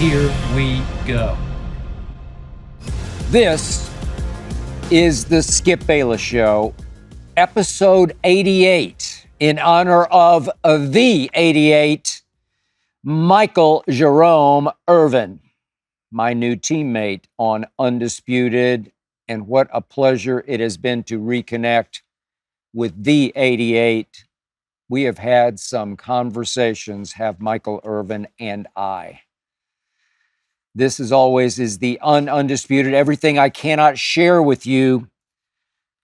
Here we go. This is the Skip Bayless Show, episode 88, in honor of the 88, Michael Jerome Irvin, my new teammate on Undisputed. And what a pleasure it has been to reconnect with the 88. We have had some conversations, have Michael Irvin and I. This, as always, is the Undisputed, everything I cannot share with you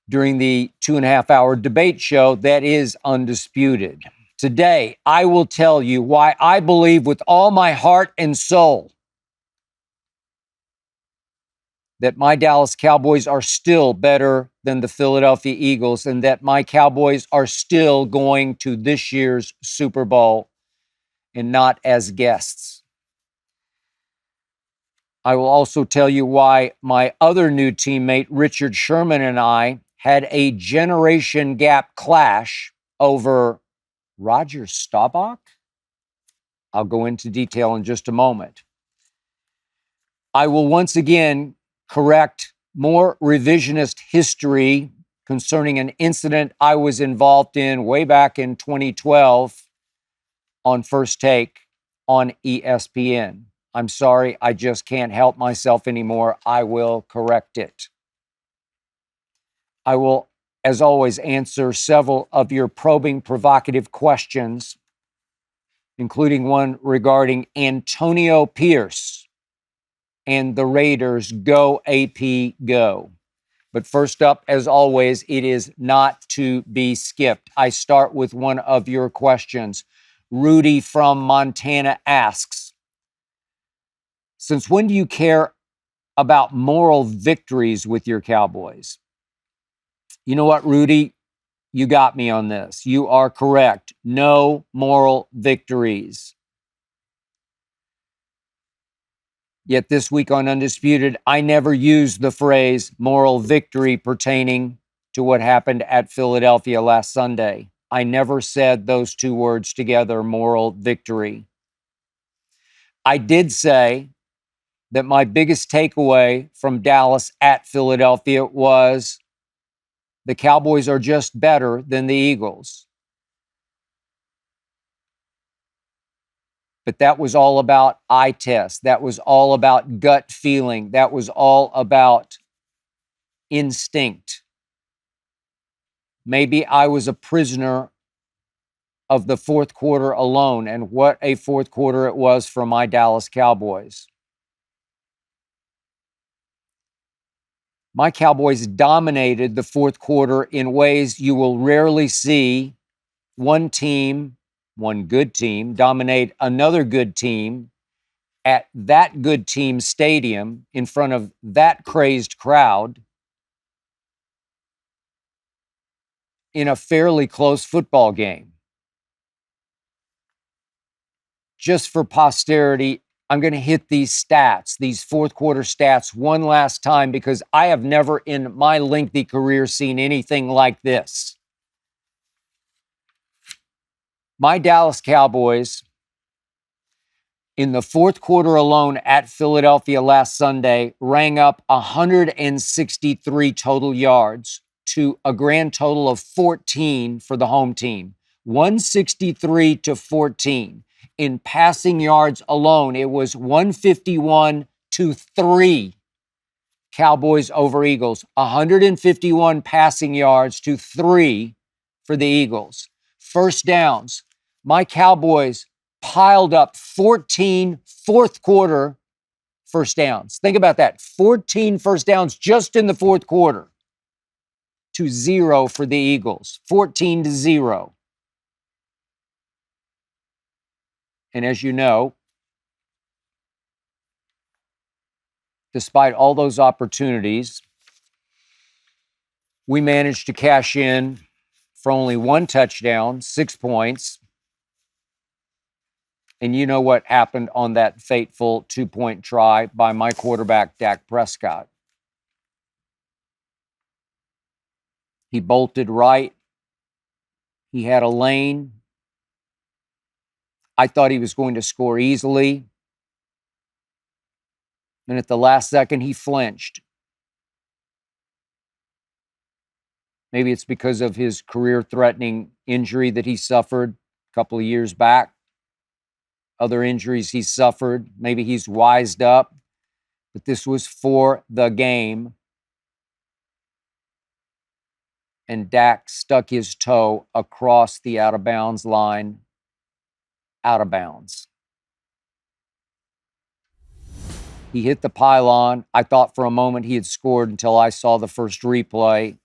during the 2.5-hour debate show that is Undisputed. Today, I will tell you why I believe with all my heart and soul that my Dallas Cowboys are still better than the Philadelphia Eagles and that my Cowboys are still going to this year's Super Bowl and not as guests. I will also tell you why my other new teammate, Richard Sherman, and I had a generation gap clash over Roger Staubach. I'll go into detail in just a moment. I will once again correct more revisionist history concerning an incident I was involved in way back in 2012 on First Take on ESPN. I'm sorry, I just can't help myself anymore. I will correct it. I will, as always, answer several of your probing, provocative questions, including one regarding Antonio Pierce and the Raiders. Go, AP, go. But first up, as always, it is not to be skipped. I start with one of your questions. Rudy from Montana asks, since when do you care about moral victories with your Cowboys? You know what, Rudy? You got me on this. You are correct. No moral victories. Yet this week on Undisputed, I never used the phrase moral victory pertaining to what happened at Philadelphia last Sunday. I never said those two words together, moral victory. I did say that my biggest takeaway from Dallas at Philadelphia was the Cowboys are just better than the Eagles. But that was all about eye test. That was all about gut feeling. That was all about instinct. Maybe I was a prisoner of the fourth quarter alone, and what a fourth quarter it was for my Dallas Cowboys. My Cowboys dominated the fourth quarter in ways you will rarely see one team, one good team, dominate another good team at that good team stadium in front of that crazed crowd in a fairly close football game. Just for posterity, I'm going to hit these stats, these fourth quarter stats, one last time because I have never in my lengthy career seen anything like this. My Dallas Cowboys, in the fourth quarter alone at Philadelphia last Sunday, rang up 163 total yards to a grand total of 14 for the home team. 163 to 14. In passing yards alone, it was 151 to 3. Cowboys over Eagles. 151 passing yards to 3 for the Eagles. First downs. My Cowboys piled up 14 fourth quarter first downs. Think about that. 14 first downs just in the fourth quarter to 0 for the Eagles. 14 to 0. And as you know, despite all those opportunities, we managed to cash in for only one touchdown, 6 points. And you know what happened on that fateful 2-point try by my quarterback, Dak Prescott. He bolted right. He had a lane. I thought he was going to score easily. And at the last second, he flinched. Maybe it's because of his career-threatening injury that he suffered a couple of years back. Other injuries he suffered. Maybe he's wised up. But this was for the game. And Dak stuck his toe across the out-of-bounds line. Out of bounds. He hit the pylon. I thought for a moment he had scored until I saw the first replay.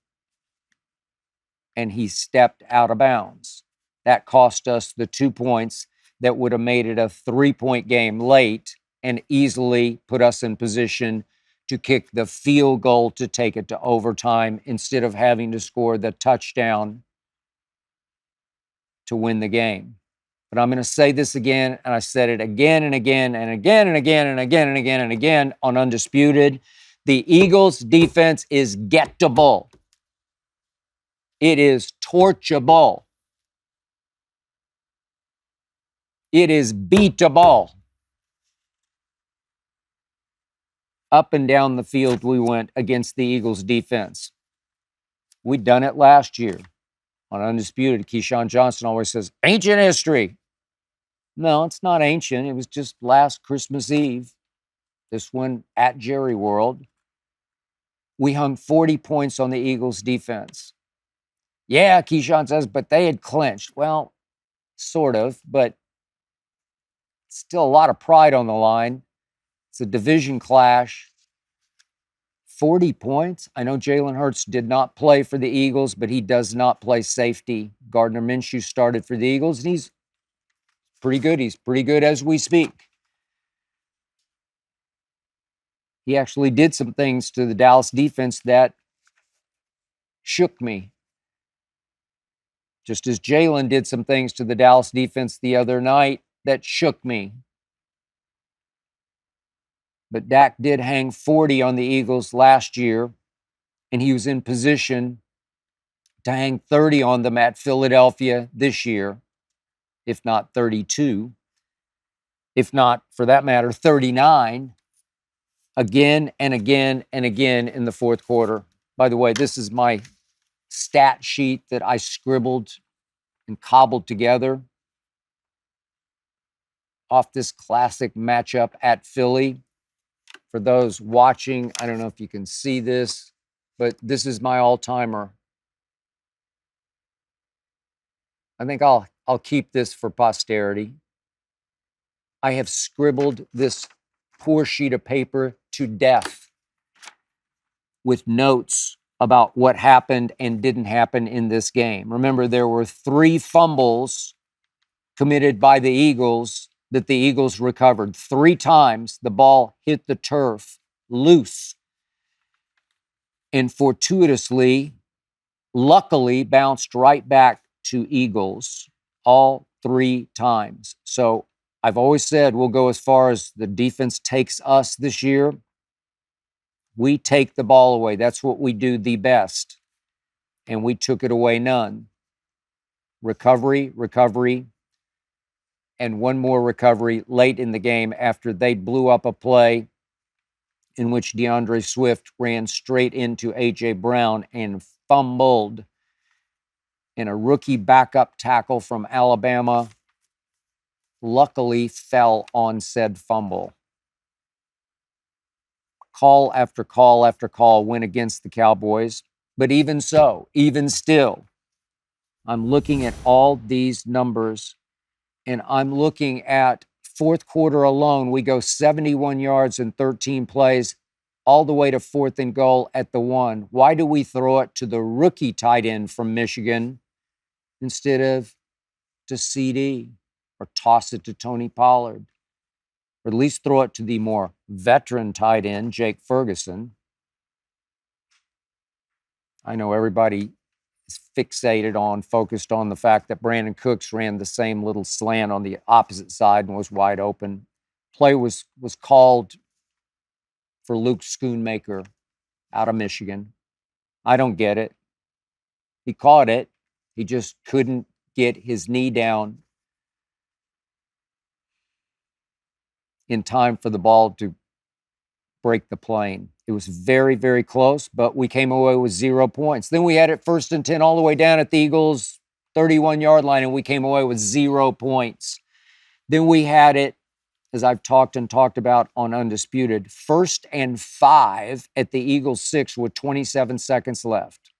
And he stepped out of bounds. That cost us the 2 points that would have made it a 3-point game late and easily put us in position to kick the field goal to take it to overtime instead of having to score the touchdown to win the game. But I'm going to say this again, and I said it again and again and again and again and again and again and again on Undisputed. The Eagles' defense is gettable. It is torchable. It is beatable. Up and down the field we went against the Eagles' defense. We'd done it last year on Undisputed. Keyshawn Johnson always says, ancient history. No, it's not ancient. It was just last Christmas Eve. This one at Jerry World. We hung 40 points on the Eagles' defense. Yeah, Keyshawn says, but they had clinched. Well, sort of, but still a lot of pride on the line. It's a division clash. 40 points. I know Jalen Hurts did not play for the Eagles, but he does not play safety. Gardner Minshew started for the Eagles, and he's pretty good. He's pretty good as we speak. He actually did some things to the Dallas defense that shook me. Just as Jalen did some things to the Dallas defense the other night that shook me. But Dak did hang 40 on the Eagles last year, and he was in position to hang 30 on them at Philadelphia this year, if not 32, if not, for that matter, 39, again and again and again in the fourth quarter. By the way, this is my stat sheet that I scribbled and cobbled together off this classic matchup at Philly. For those watching, I don't know if you can see this, but this is my all-timer. I think I'll keep this for posterity. I have scribbled this poor sheet of paper to death with notes about what happened and didn't happen in this game. Remember, there were 3 fumbles committed by the Eagles that the Eagles recovered. 3 times the ball hit the turf loose and fortuitously, luckily, bounced right back to Eagles all 3 times. So I've always said we'll go as far as the defense takes us this year. We take the ball away. That's what we do the best. And we took it away none. Recovery, and one more recovery late in the game after they blew up a play in which DeAndre Swift ran straight into A.J. Brown and fumbled. And a rookie backup tackle from Alabama luckily fell on said fumble. Call after call after call went against the Cowboys. But even so, even still, I'm looking at all these numbers, and I'm looking at fourth quarter alone. We go 71 yards and 13 plays all the way to 4th and goal at the 1. Why do we throw it to the rookie tight end from Michigan instead of to CD, or toss it to Tony Pollard? Or at least throw it to the more veteran tight end, Jake Ferguson. I know everybody is focused on the fact that Brandon Cooks ran the same little slant on the opposite side and was wide open. Play was called for Luke Schoonmaker out of Michigan. I don't get it. He caught it. He just couldn't get his knee down in time for the ball to break the plane. It was very, very close, but we came away with 0 points. Then we had it 1st and 10 all the way down at the Eagles' 31-yard line, and we came away with 0 points. Then we had it, as I've talked about on Undisputed, 1st and 5 at the Eagles' 6 with 27 seconds left.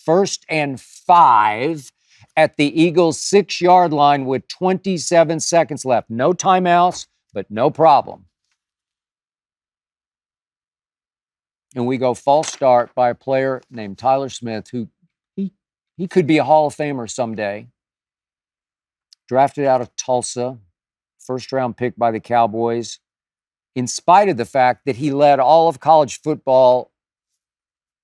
1st and 5 at the Eagles' 6-yard line with 27 seconds left. No timeouts, but no problem. And we go false start by a player named Tyler Smith, who he could be a Hall of Famer someday. Drafted out of Tulsa, first-round pick by the Cowboys, in spite of the fact that he led all of college football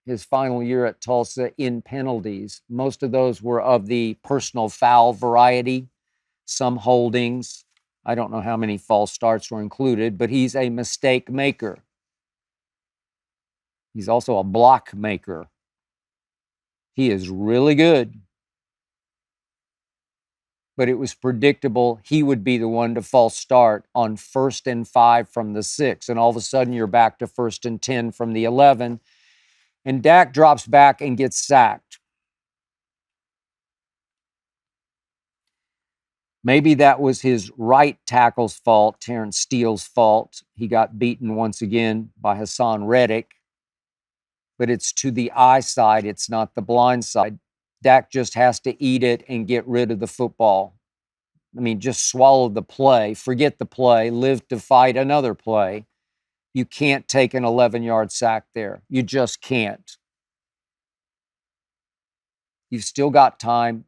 his final year at Tulsa in penalties. Most of those were of the personal foul variety, some holdings. I don't know how many false starts were included, but he's a mistake maker. He's also a block maker. He is really good. But it was predictable he would be the one to false start on 1st and 5 from the 6. And all of a sudden, you're back to 1st and 10 from the 11. And Dak drops back and gets sacked. Maybe that was his right tackle's fault, Terrence Steele's fault. He got beaten once again by Hassan Reddick. But it's to the eye side, it's not the blind side. Dak just has to eat it and get rid of the football. I mean, just swallow the play, forget the play, live to fight another play. You can't take an 11-yard sack there. You just can't. You've still got time.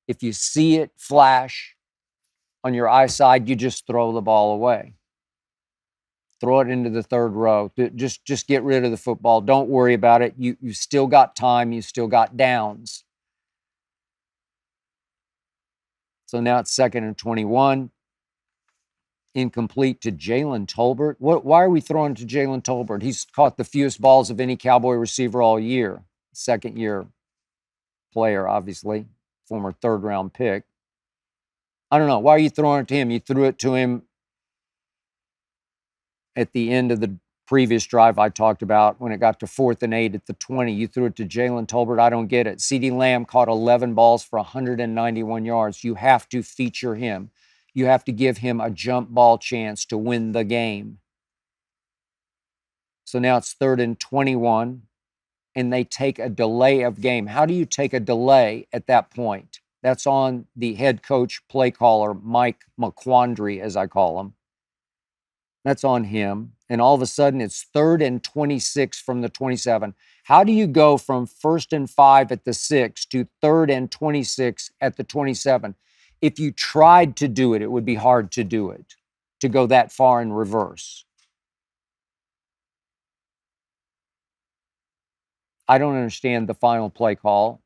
If you see it flash on your eyesight, you just throw the ball away. Throw it into the third row. Just get rid of the football. Don't worry about it. You've still got time. You still got downs. So now it's 2nd and 21. Incomplete to Jalen Tolbert. Why are we throwing to Jalen Tolbert? He's caught the fewest balls of any Cowboy receiver all year. Second-year player, obviously. Former third-round pick. I don't know. Why are you throwing it to him? You threw it to him at the end of the previous drive I talked about when it got to 4th and 8 at the 20. You threw it to Jalen Tolbert. I don't get it. CeeDee Lamb caught 11 balls for 191 yards. You have to feature him. You have to give him a jump ball chance to win the game. So now it's 3rd and 21, and they take a delay of game. How do you take a delay at that point? That's on the head coach, play caller, Mike McQuandary, as I call him. That's on him. And all of a sudden, it's 3rd and 26 from the 27. How do you go from 1st and 5 at the 6 to 3rd and 26 at the 27? If you tried to do it, it would be hard to do it, to go that far in reverse. I don't understand the final play call.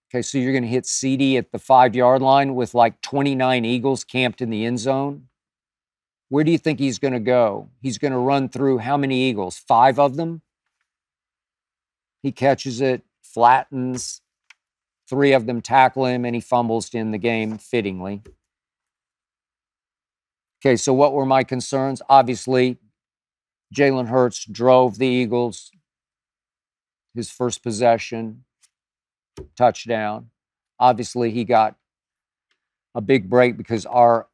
Okay, so you're going to hit CeeDee at the 5-yard line with like 29 Eagles camped in the end zone? Where do you think he's going to go? He's going to run through how many Eagles? 5 of them? He catches it, flattens, 3 of them tackle him, and he fumbles to end the game fittingly. Okay, so what were my concerns? Obviously, Jalen Hurts drove the Eagles, his first possession, touchdown. Obviously, he got a big break because our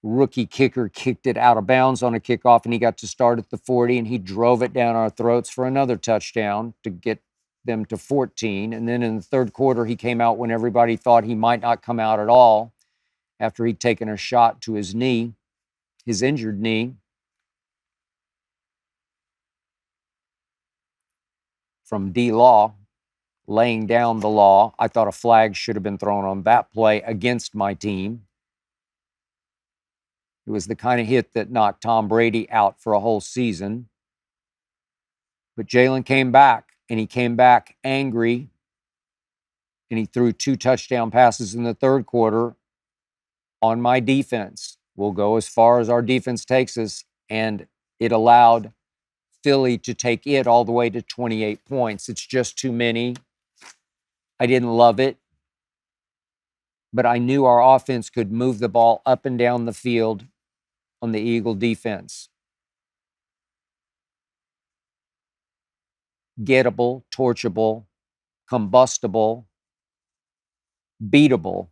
rookie kicker kicked it out of bounds on a kickoff, and he got to start at the 40, and he drove it down our throats for another touchdown to get them to 14. And then in the third quarter, he came out when everybody thought he might not come out at all after he'd taken a shot to his knee, his injured knee. From D-Law, laying down the law. I thought a flag should have been thrown on that play against my team. It was the kind of hit that knocked Tom Brady out for a whole season. But Jalen came back, and he came back angry, and he threw 2 touchdown passes in the third quarter on my defense. We'll go as far as our defense takes us, and it allowed Philly to take it all the way to 28 points. It's just too many. I didn't love it, but I knew our offense could move the ball up and down the field on the Eagle defense. gettable, torchable, combustible, beatable.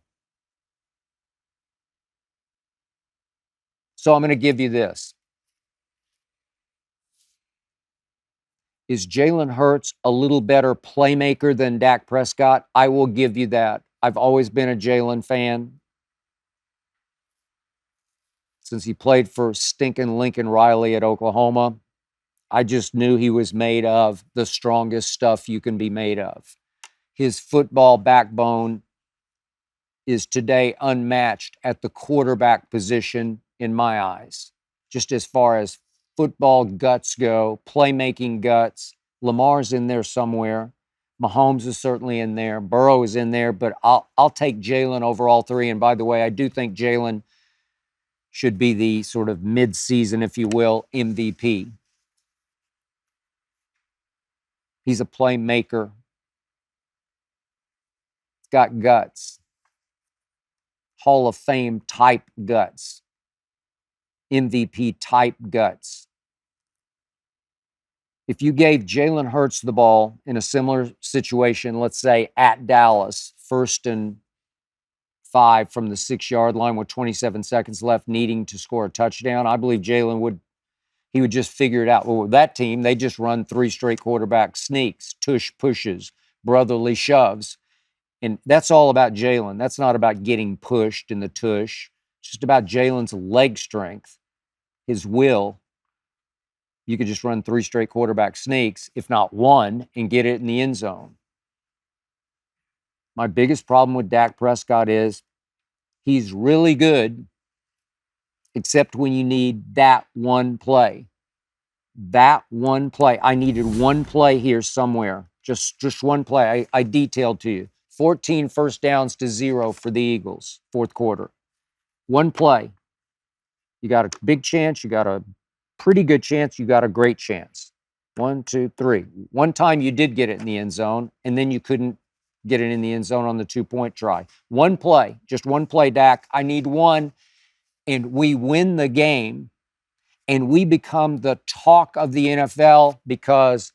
So I'm going to give you this. Is Jalen Hurts a little better playmaker than Dak Prescott? I will give you that. I've always been a Jalen fan since he played for stinking Lincoln Riley at Oklahoma. I just knew he was made of the strongest stuff you can be made of. His football backbone is today unmatched at the quarterback position in my eyes. Just as far as football guts go, playmaking guts, Lamar's in there somewhere. Mahomes is certainly in there. Burrow is in there, but I'll take Jalen over all three. And by the way, I do think Jalen should be the sort of mid-season, if you will, MVP. He's a playmaker. He's got guts. Hall of Fame type guts. MVP type guts. If you gave Jalen Hurts the ball in a similar situation, let's say at Dallas, 1st and 5 from the 6-yard line with 27 seconds left, needing to score a touchdown, I believe Jalen would just figure it out. Well, with that team, they just run 3 straight quarterback sneaks, tush pushes, brotherly shoves. And that's all about Jalen. That's not about getting pushed in the tush. It's just about Jalen's leg strength, his will. You could just run 3 straight quarterback sneaks, if not one, and get it in the end zone. My biggest problem with Dak Prescott is he's really good, except when you need that one play. That one play. I needed one play here somewhere. Just one play. I detailed to you. 14 first downs to 0 for the Eagles, 4th quarter. One play. You got a big chance. You got a pretty good chance. You got a great chance. 1, 2, 3. One time you did get it in the end zone, and then you couldn't get it in the end zone on the 2-point try. One play. Just one play, Dak. I need one, and we win the game. And we become the talk of the NFL because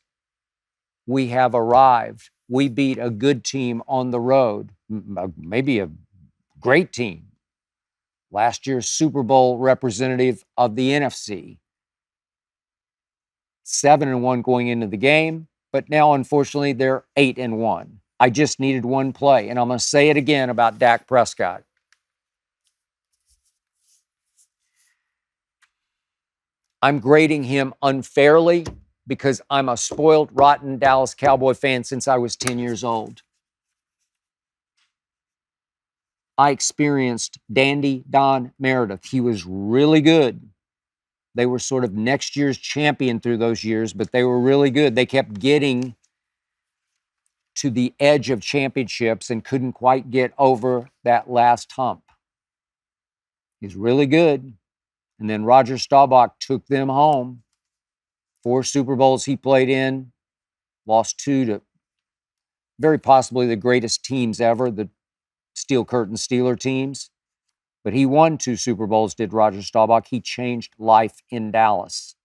we have arrived. We beat a good team on the road, maybe a great team. Last year's Super Bowl representative of the NFC. 7-1 going into the game, but now, unfortunately, they're 8-1. I just needed one play, and I'm going to say it again about Dak Prescott. I'm grading him unfairly because I'm a spoiled, rotten Dallas Cowboy fan since I was 10 years old. I experienced Dandy Don Meredith. He was really good. They were sort of next year's champion through those years, but they were really good. They kept getting to the edge of championships and couldn't quite get over that last hump. He's really good. And then Roger Staubach took them home. 4 Super Bowls he played in, lost 2 to very possibly the greatest teams ever, the Steel Curtain Steeler teams. But he won 2 Super Bowls, did Roger Staubach. He changed life in Dallas.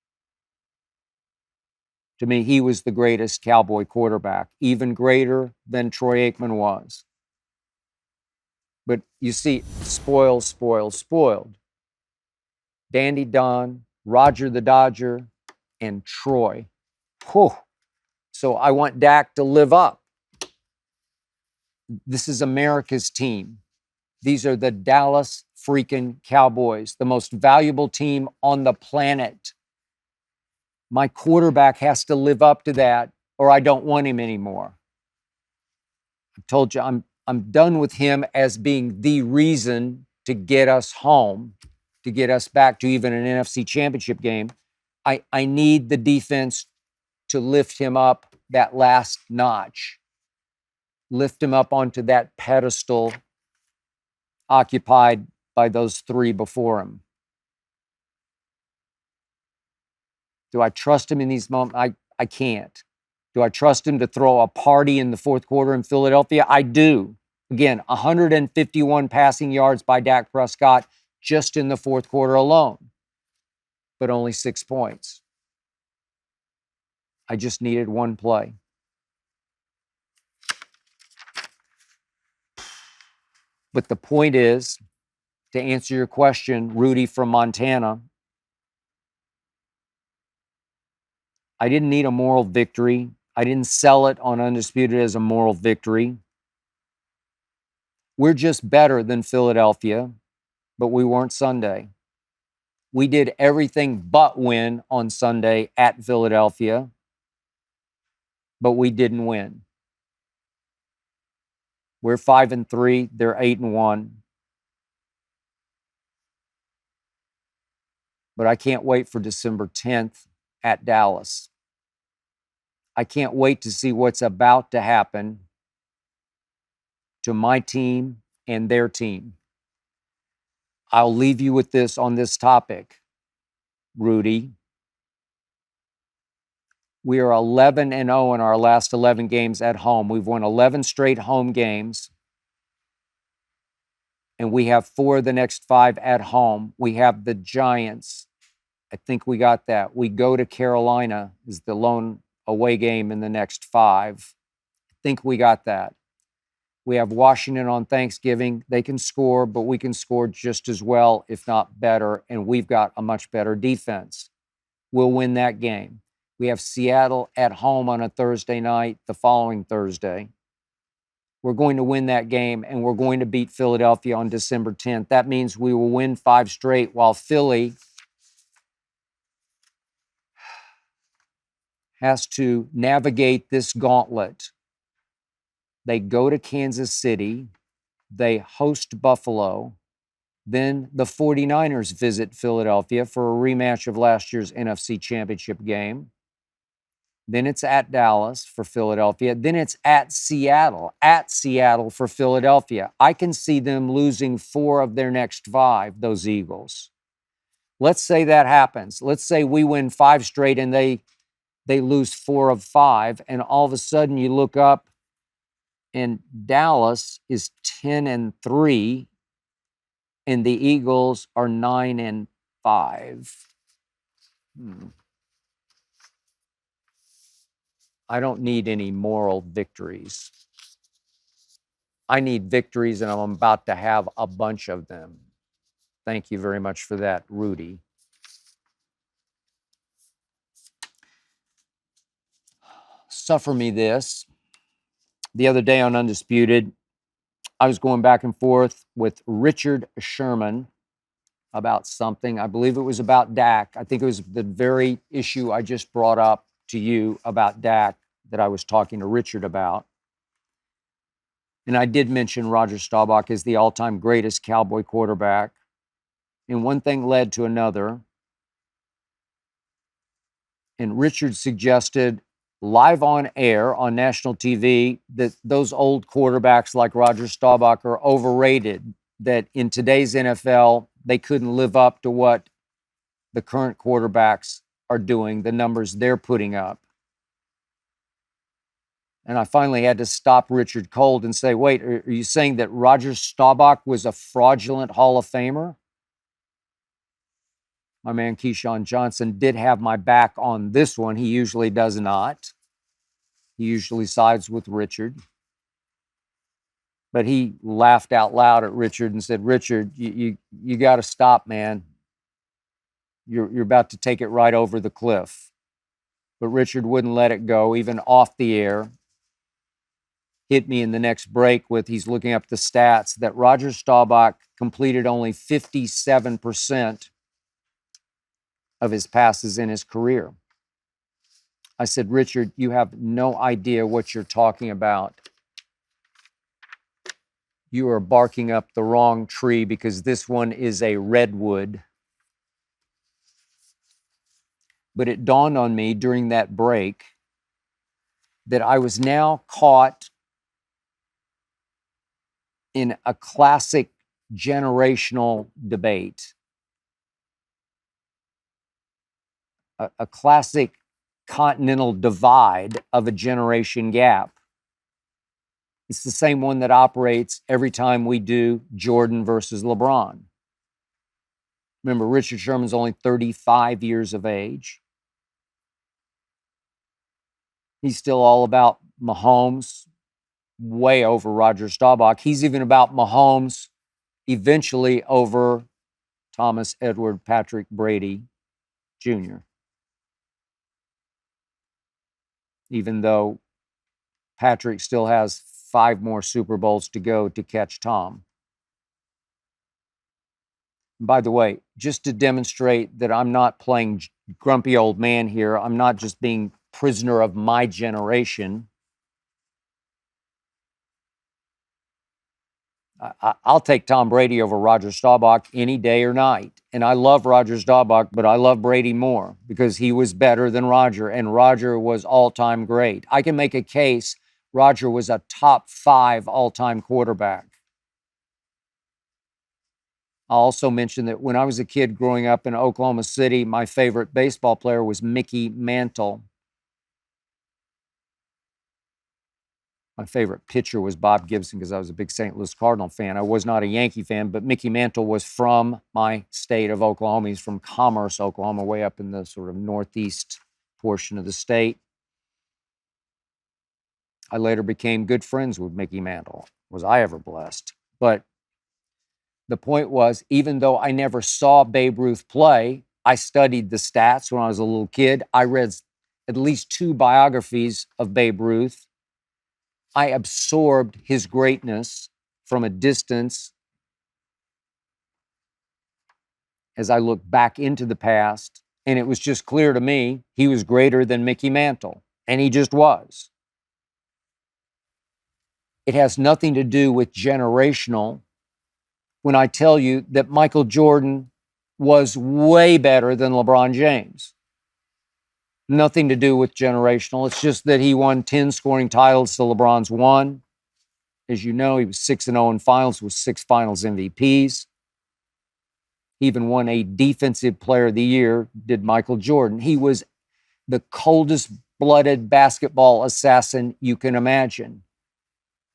To me, he was the greatest Cowboy quarterback, even greater than Troy Aikman was. But you see, spoiled, spoiled, spoiled. Dandy Don, Roger the Dodger, and Troy. Whew. So I want Dak to live up. This is America's team. These are the Dallas freaking Cowboys, the most valuable team on the planet. My quarterback has to live up to that, or I don't want him anymore. I told you I'm done with him as being the reason to get us home, to get us back to even an NFC championship game. I need the defense to lift him up that last notch, lift him up onto that pedestal occupied by those 3 before him. Do I trust him in these moments? I can't. Do I trust him to throw a party in the 4th quarter in Philadelphia? I do. Again, 151 passing yards by Dak Prescott just in the 4th quarter alone, but only 6 points. I just needed one play. But the point is, to answer your question, Rudy from Montana, I didn't need a moral victory. I didn't sell it on Undisputed as a moral victory. We're just better than Philadelphia, but we weren't Sunday. We did everything but win on Sunday at Philadelphia, but we didn't win. We're 5-3, they're 8-1. But I can't wait for December 10th at Dallas. I can't wait to see what's about to happen to my team and their team. I'll leave you with this on this topic, Rudy. We are 11-0 in our last 11 games at home. We've won 11 straight home games, and we have 4 of the next 5 at home. We have the Giants. I think we got that. We go to Carolina is the lone away game in the next 5. I think we got that. We have Washington on Thanksgiving. They can score, but we can score just as well, if not better, and we've got a much better defense. We'll win that game. We have Seattle at home on a Thursday night, the following Thursday. We're going to win that game, and we're going to beat Philadelphia on December 10th. That means we will win 5 straight, while Philly has to navigate this gauntlet. They go to Kansas City. They host Buffalo. Then the 49ers visit Philadelphia for a rematch of last year's NFC Championship game. Then it's at Dallas for Philadelphia. Then it's at Seattle for Philadelphia. I can see them losing 4 of their next 5, those Eagles. Let's say that happens. Let's say we win 5 straight and they lose 4 of 5, and all of a sudden you look up and Dallas is 10-3, and the Eagles are 9-5. I don't need any moral victories. I need victories, and I'm about to have a bunch of them. Thank you very much for that, Rudy. Suffer me this. The other day on Undisputed, I was going back and forth with Richard Sherman about something. I believe it was about Dak. I think it was the very issue I just brought up to you about Dak that I was talking to Richard about. And I did mention Roger Staubach as the all-time greatest Cowboy quarterback. And one thing led to another. And Richard suggested live on air on national TV that those old quarterbacks like Roger Staubach are overrated, that in today's NFL, they couldn't live up to what the current quarterbacks are doing, the numbers they're putting up. And I finally had to stop Richard cold and say, wait, are you saying that Roger Staubach was a fraudulent Hall of Famer? My man Keyshawn Johnson did have my back on this one. He usually does not. He usually sides with Richard. But he laughed out loud at Richard and said, Richard, you got to stop, man. You're about to take it right over the cliff. But Richard wouldn't let it go, even off the air. Hit me in the next break with, he's looking up the stats, that Roger Staubach completed only 57% of his passes in his career. I said, Richard, you have no idea what you're talking about. You are barking up the wrong tree, because this one is a redwood. But it dawned on me during that break that I was now caught in a classic generational debate, a classic continental divide of a generation gap. It's the same one that operates every time we do Jordan versus LeBron. Remember, Richard Sherman's only 35 years of age. He's still all about Mahomes, way over Roger Staubach. He's even about Mahomes eventually over Thomas Edward Patrick Brady Jr., even though Patrick still has 5 more Super Bowls to go to catch Tom. By the way, just to demonstrate that I'm not playing grumpy old man here, I'm not just being prisoner of my generation. I'll take Tom Brady over Roger Staubach any day or night. And I love Roger Staubach, but I love Brady more because he was better than Roger, and Roger was all-time great. I can make a case Roger was a top 5 all-time quarterback. I'll also mention that when I was a kid growing up in Oklahoma City, my favorite baseball player was Mickey Mantle. My favorite pitcher was Bob Gibson because I was a big St. Louis Cardinal fan. I was not a Yankee fan, but Mickey Mantle was from my state of Oklahoma. He's from Commerce, Oklahoma, way up in the sort of northeast portion of the state. I later became good friends with Mickey Mantle. Was I ever blessed? But the point was, even though I never saw Babe Ruth play, I studied the stats when I was a little kid. I read at least 2 biographies of Babe Ruth. I absorbed his greatness from a distance as I look back into the past, and it was just clear to me he was greater than Mickey Mantle, and he just was. It has nothing to do with generational when I tell you that Michael Jordan was way better than LeBron James. Nothing to do with generational. It's just that he won 10 scoring titles to LeBron's 1. As you know, he was 6-0 in finals with 6 finals MVPs. He even won a Defensive Player of the Year, did Michael Jordan. He was the coldest-blooded basketball assassin you can imagine.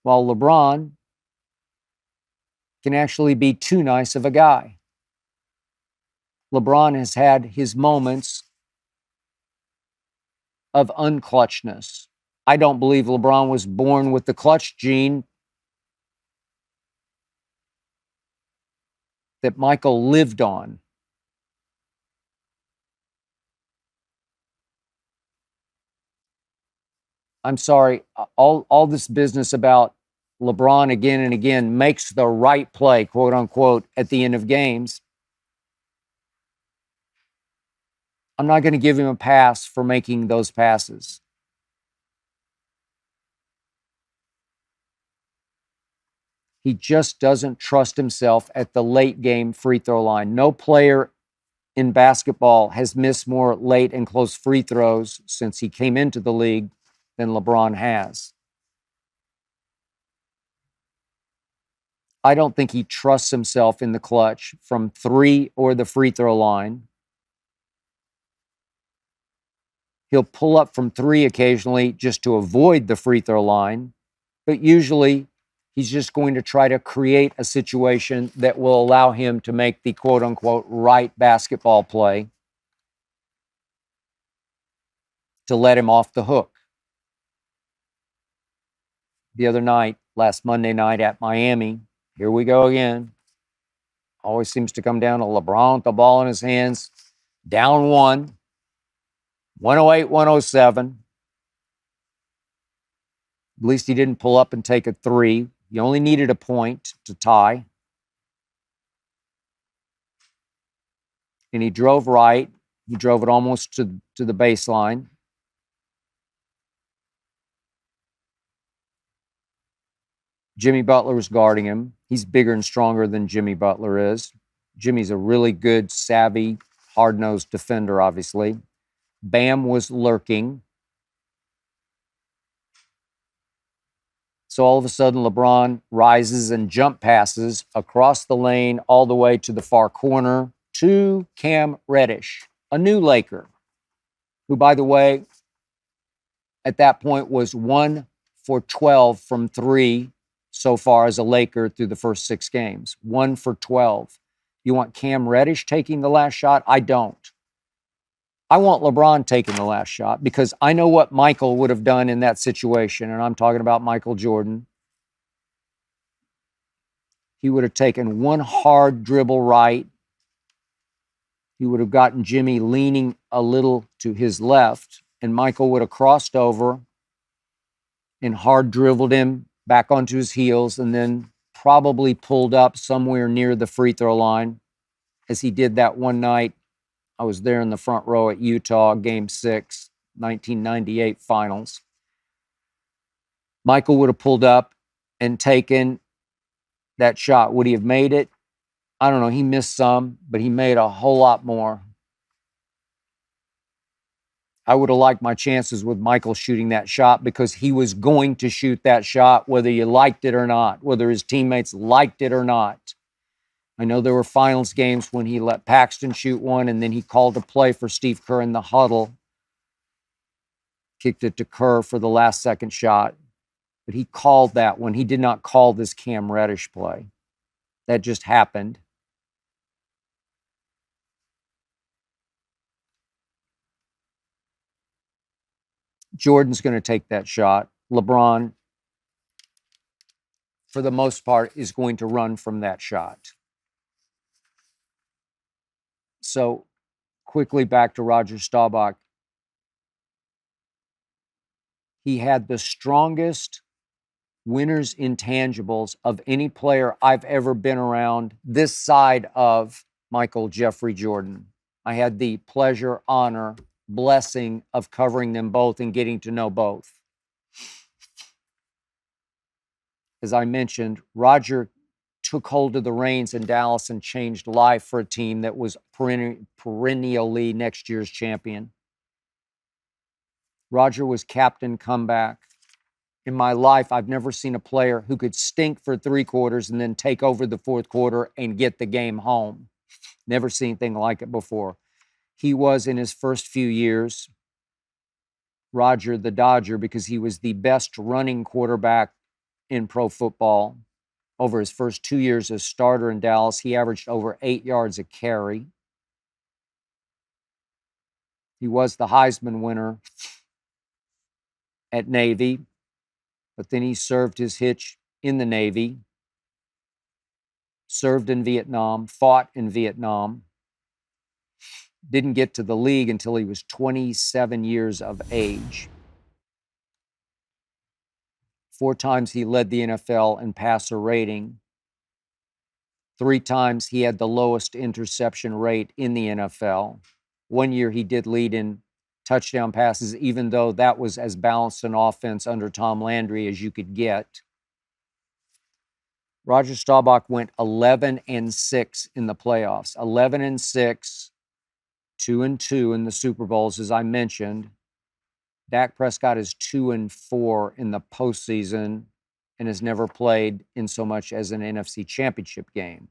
While LeBron can actually be too nice of a guy. LeBron has had his moments of unclutchness. I don't believe LeBron was born with the clutch gene that Michael lived on. I'm sorry, all this business about LeBron again and again makes the right play, quote unquote, at the end of games. I'm not going to give him a pass for making those passes. He just doesn't trust himself at the late game free throw line. No player in basketball has missed more late and close free throws since he came into the league than LeBron has. I don't think he trusts himself in the clutch from 3 or the free throw line. He'll pull up from 3 occasionally just to avoid the free throw line, but usually he's just going to try to create a situation that will allow him to make the quote unquote right basketball play to let him off the hook. The other night, last Monday night at Miami, here we go again. Always seems to come down to LeBron with the ball in his hands, down 1, 108, 107. At least he didn't pull up and take a 3. He only needed a point to tie. And he drove right. He drove it almost to the baseline. Jimmy Butler was guarding him. He's bigger and stronger than Jimmy Butler is. Jimmy's a really good, savvy, hard-nosed defender, obviously. Bam was lurking. So all of a sudden, LeBron rises and jump passes across the lane all the way to the far corner to Cam Reddish, a new Laker, who, by the way, at that point was 1 for 12 from 3 so far as a Laker through the first 6 games. 1 for 12. You want Cam Reddish taking the last shot? I don't. I want LeBron taking the last shot because I know what Michael would have done in that situation, and I'm talking about Michael Jordan. He would have taken one hard dribble right. He would have gotten Jimmy leaning a little to his left, and Michael would have crossed over and hard dribbled him back onto his heels and then probably pulled up somewhere near the free throw line, as he did that one night. I was there in the front row at Utah, Game 6, 1998 finals. Michael would have pulled up and taken that shot. Would he have made it? I don't know. He missed some, but he made a whole lot more. I would have liked my chances with Michael shooting that shot because he was going to shoot that shot whether you liked it or not, whether his teammates liked it or not. I know there were finals games when he let Paxton shoot one and then he called a play for Steve Kerr in the huddle, kicked it to Kerr for the last second shot. But he called that one. He did not call this Cam Reddish play. That just happened. Jordan's going to take that shot. LeBron, for the most part, is going to run from that shot. So quickly back to Roger Staubach. He had the strongest winners intangibles of any player I've ever been around this side of Michael Jeffrey Jordan. I had the pleasure, honor, blessing of covering them both and getting to know both. As I mentioned, Roger took hold of the reins in Dallas and changed life for a team that was perennially next year's champion. Roger was captain comeback. In my life, I've never seen a player who could stink for 3 quarters and then take over the 4th quarter and get the game home. Never seen anything like it before. He was, in his first few years, Roger the Dodger, because he was the best running quarterback in pro football. Over his first 2 years as starter in Dallas, he averaged over 8 yards a carry. He was the Heisman winner at Navy, but then he served his hitch in the Navy, served in Vietnam, fought in Vietnam, didn't get to the league until he was 27 years of age. 4 times he led the NFL in passer rating. 3 times he had the lowest interception rate in the NFL. 1 year he did lead in touchdown passes, even though that was as balanced an offense under Tom Landry as you could get. Roger Staubach went 11-6 in the playoffs. 11-6, 2-2 in the Super Bowls, as I mentioned. Dak Prescott is 2-4 in the postseason and has never played in so much as an NFC Championship game.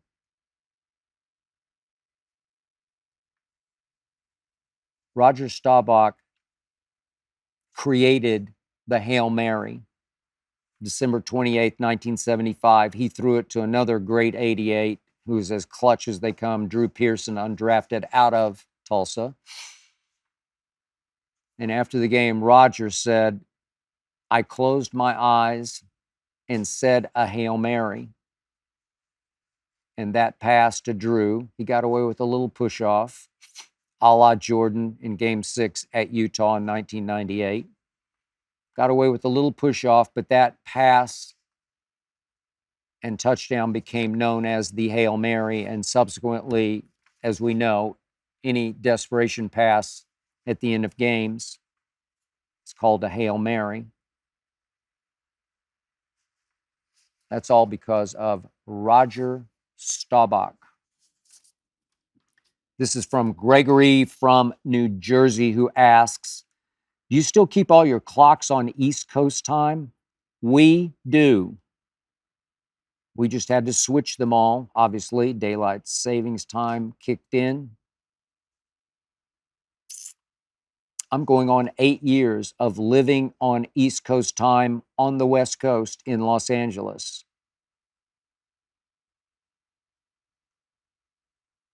Roger Staubach created the Hail Mary. December 28th, 1975, he threw it to another great 88, who was as clutch as they come, Drew Pearson, undrafted out of Tulsa. And after the game, Roger said, "I closed my eyes and said a Hail Mary." And that pass to Drew, he got away with a little push-off, a la Jordan in Game 6 at Utah in 1998. Got away with a little push-off, but that pass and touchdown became known as the Hail Mary, and subsequently, as we know, any desperation pass at the end of games, it's called a Hail Mary. That's all because of Roger Staubach. This is from Gregory from New Jersey, who asks, "Do you still keep all your clocks on East Coast time?" We do. We just had to switch them all. Obviously, daylight savings time kicked in. I'm going on 8 years of living on East Coast time on the West Coast in Los Angeles.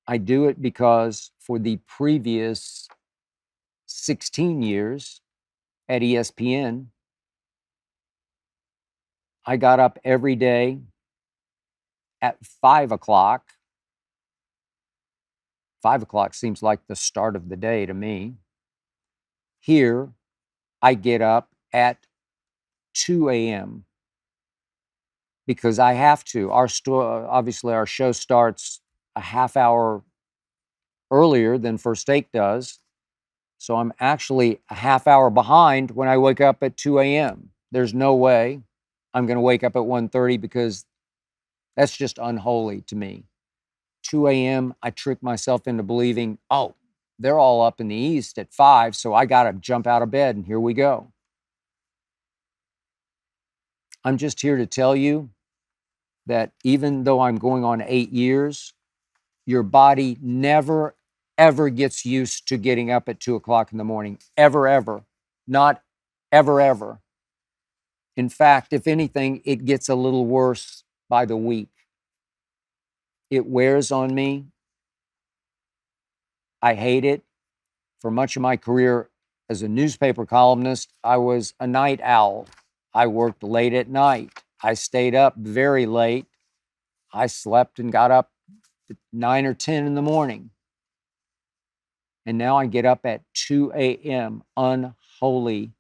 I do it because for the previous 16 years at ESPN, I got up every day at 5 o'clock. 5 o'clock seems like the start of the day to me. Here, I get up at 2 a.m. because I have to. Obviously, our show starts a half hour earlier than First Take does. So I'm actually a half hour behind when I wake up at 2 a.m. There's no way I'm going to wake up at 1:30 because that's just unholy to me. 2 a.m., I trick myself into believing, oh, they're all up in the East at 5, so I got to jump out of bed and here we go. I'm just here to tell you that even though I'm going on 8 years, your body never, ever gets used to getting up at 2 o'clock in the morning. Ever, ever. Not ever, ever. In fact, if anything, it gets a little worse by the week. It wears on me. I hate it. For much of my career as a newspaper columnist, I was a night owl. I worked late at night. I stayed up very late. I slept and got up at 9 or 10 in the morning. And now I get up at 2 a.m. Unholy.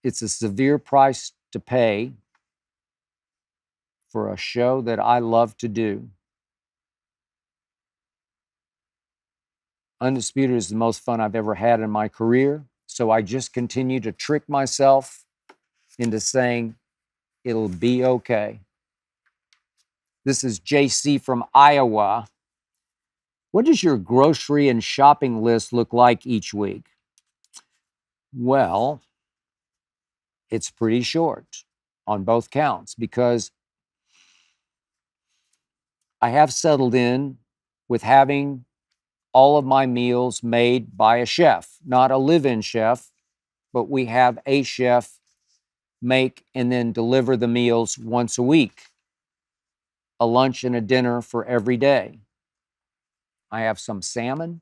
It's a severe price to pay for a show that I love to do. Undisputed is the most fun I've ever had in my career. So I just continue to trick myself into saying it'll be okay. This is JC from Iowa. What does your grocery and shopping list look like each week? Well, it's pretty short on both counts because I have settled in with having all of my meals made by a chef, not a live-in chef, but we have a chef make and then deliver the meals once a week, a lunch and a dinner for every day. I have some salmon,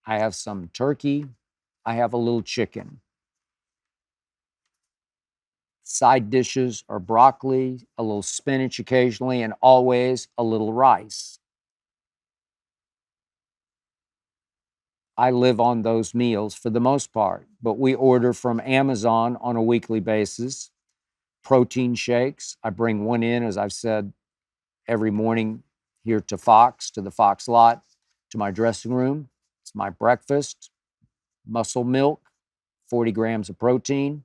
I have some turkey, I have a little chicken. Side dishes are broccoli, a little spinach occasionally, and always a little rice. I live on those meals for the most part, but we order from Amazon on a weekly basis. Protein shakes. I bring one in, as I've said, every morning here to the Fox lot, to my dressing room. It's my breakfast. Muscle milk, 40 grams of protein.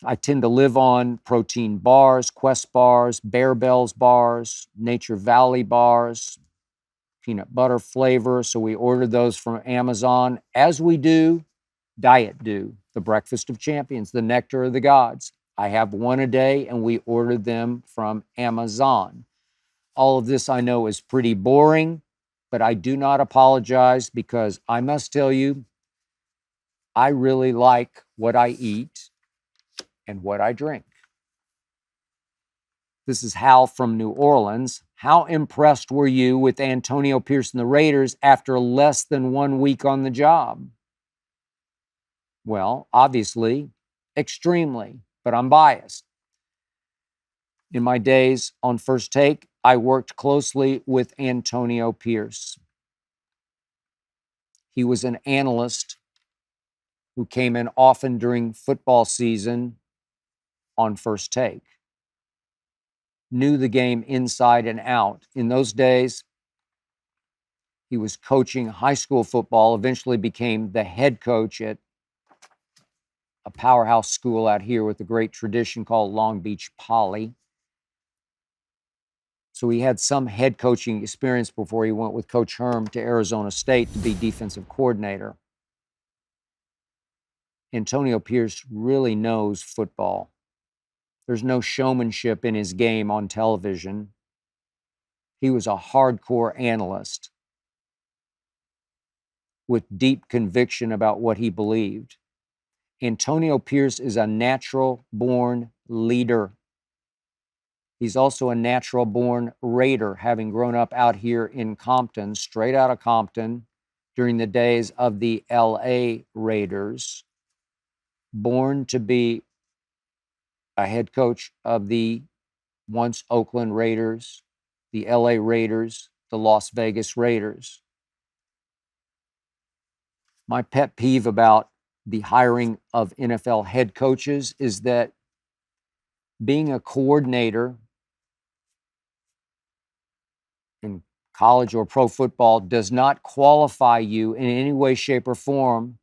I tend to live on protein bars, Quest bars, Bear Bells bars, Nature Valley bars, peanut butter flavor. So we order those from Amazon, as we do Diet Dew, the breakfast of champions, the nectar of the gods. I have one a day and we order them from Amazon. All of this I know is pretty boring, but I do not apologize because I must tell you, I really like what I eat and what I drink. This is Hal from New Orleans. How impressed were you with Antonio Pierce and the Raiders after less than 1 week on the job? Well, obviously, extremely, but I'm biased. In my days on First Take, I worked closely with Antonio Pierce. He was an analyst who came in often during football season on First Take. Knew the game inside and out. In those days, he was coaching high school football, eventually became the head coach at a powerhouse school out here with a great tradition called Long Beach Poly. So he had some head coaching experience before he went with Coach Herm to Arizona State to be defensive coordinator. Antonio Pierce really knows football. There's no showmanship in his game on television. He was a hardcore analyst with deep conviction about what he believed. Antonio Pierce is a natural-born leader. He's also a natural-born Raider, having grown up out here in Compton, straight out of Compton, during the days of the L.A. Raiders. Born to be a head coach of the once Oakland Raiders, the L.A. Raiders, the Las Vegas Raiders. My pet peeve about the hiring of NFL head coaches is that being a coordinator in college or pro football does not qualify you in any way, shape, or form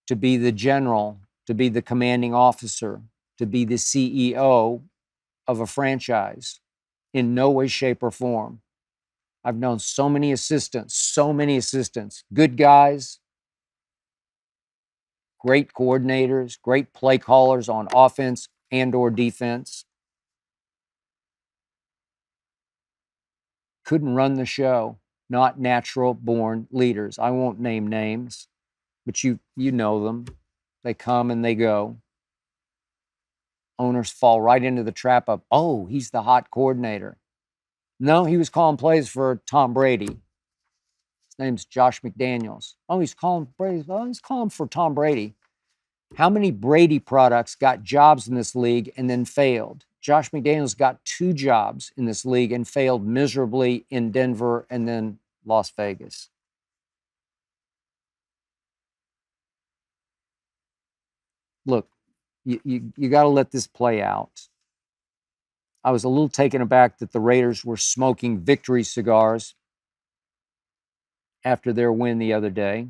to be the general, to be the commanding officer, to be the CEO of a franchise. In no way, shape, or form. I've known so many assistants, good guys, great coordinators, great play callers on offense and or defense. Couldn't run the show, not natural born leaders. I won't name names, but you know them. They come and they go. Owners fall right into the trap of, oh, he's the hot coordinator. No, he was calling plays for Tom Brady. His name's Josh McDaniels. Oh, he's calling plays. Oh, he's calling for Tom Brady. How many Brady products got jobs in this league and then failed? Josh McDaniels got 2 jobs in this league and failed miserably in Denver and then Las Vegas. Look, you got to let this play out. I was a little taken aback that the Raiders were smoking victory cigars after their win the other day.